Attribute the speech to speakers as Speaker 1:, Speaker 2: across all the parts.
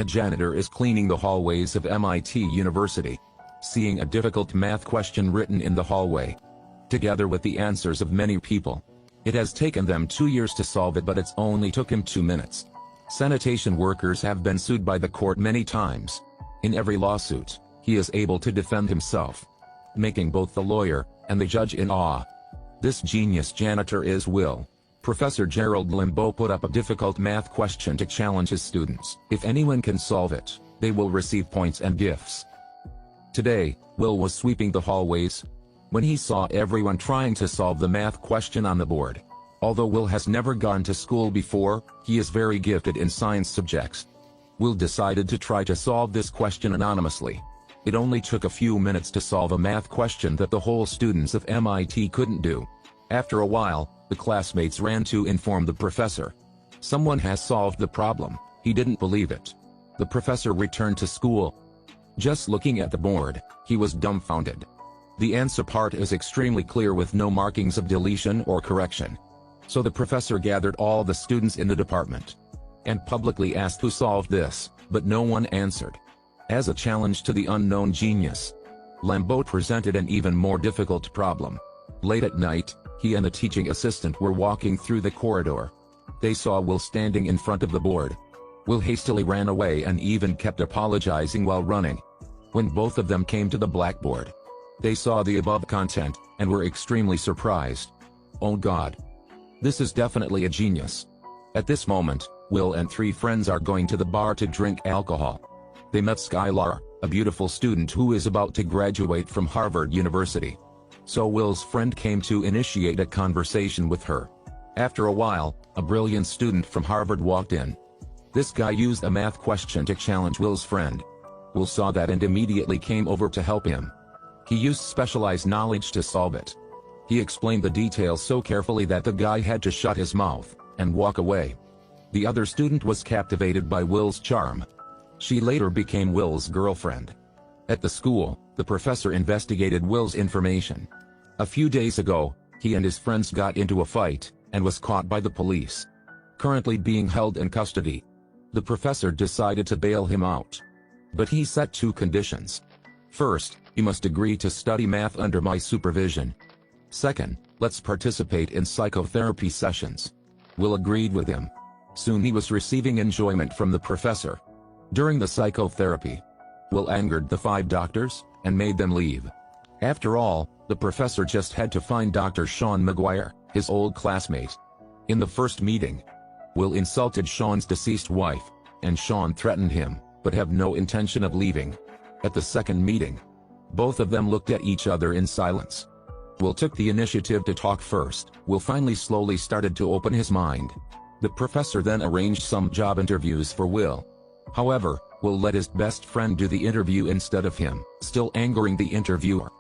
Speaker 1: A janitor is cleaning the hallways of MIT University, seeing a difficult math question written in the hallway, together with the answers of many people. It has taken them 2 years to solve it, but it's only took him 2 minutes. Sanitation workers have been sued by the court many times. In every lawsuit, he is able to defend himself, making both the lawyer and the judge in awe. This genius janitor is Will. Professor Gerald Limbaugh put up a difficult math question to challenge his students. If anyone can solve it, they will receive points and gifts. Today, Will was sweeping the hallways when he saw everyone trying to solve the math question on the board. Although Will has never gone to school before, he is very gifted in science subjects. Will decided to try to solve this question anonymously. It only took a few minutes to solve a math question that the whole students of MIT couldn't do. After a while, the classmates ran to inform the professor. Someone has solved the problem. He didn't believe it. The professor returned to school. Just looking at the board, he was dumbfounded. The answer part is extremely clear with no markings of deletion or correction. So the professor gathered all the students in the department and publicly asked who solved this, but no one answered. As a challenge to the unknown genius, Limbaugh presented an even more difficult problem. Late at night, he and a teaching assistant were walking through the corridor. They saw Will standing in front of the board. Will hastily ran away and even kept apologizing while running. When both of them came to the blackboard, they saw the above content and were extremely surprised. Oh God! This is definitely a genius. At this moment, Will and 3 friends are going to the bar to drink alcohol. They met Skylar, a beautiful student who is about to graduate from Harvard University. So Will's friend came to initiate a conversation with her. After a while, a brilliant student from Harvard walked in. This guy used a math question to challenge Will's friend. Will saw that and immediately came over to help him. He used specialized knowledge to solve it. He explained the details so carefully that the guy had to shut his mouth and walk away. The other student was captivated by Will's charm. She later became Will's girlfriend. At the school, the professor investigated Will's information. A few days ago, he and his friends got into a fight and was caught by the police. Currently being held in custody. The professor decided to bail him out. But he set 2 conditions. First, you must agree to study math under my supervision. Second, let's participate in psychotherapy sessions. Will agreed with him. Soon he was receiving enjoyment from the professor. During the psychotherapy, Will angered the 5 doctors and made them leave. After all, the professor just had to find Dr. Sean McGuire, his old classmate. In the first meeting, Will insulted Sean's deceased wife, and Sean threatened him, but have no intention of leaving. At the second meeting, both of them looked at each other in silence. Will took the initiative to talk first. Will finally slowly started to open his mind. The professor then arranged some job interviews for Will. However, Will let his best friend do the interview instead of him, still angering the interviewer.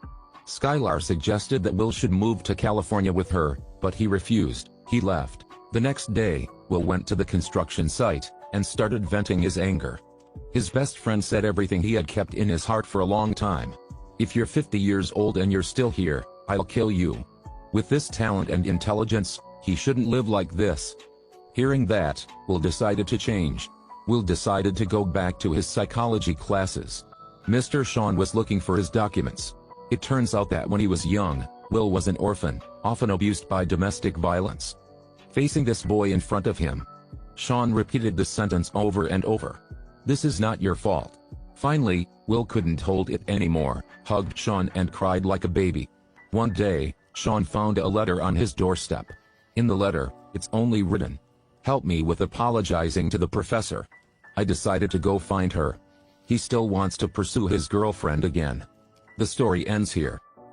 Speaker 1: Skylar suggested that Will should move to California with her, but he refused. He left. The next day, Will went to the construction site and started venting his anger. His best friend said everything he had kept in his heart for a long time. If you're 50 years old and you're still here, I'll kill you. With this talent and intelligence, he shouldn't live like this. Hearing that, Will decided to change. Will decided to go back to his psychology classes. Mr. Sean was looking for his documents. It turns out that when he was young, Will was an orphan, often abused by domestic violence. Facing this boy in front of him, Sean repeated the sentence over and over. This is not your fault. Finally, Will couldn't hold it anymore, hugged Sean and cried like a baby. One day, Sean found a letter on his doorstep. In the letter, it's only written, "Help me with apologizing to the professor." I decided to go find her. He still wants to pursue his girlfriend again. The story ends here.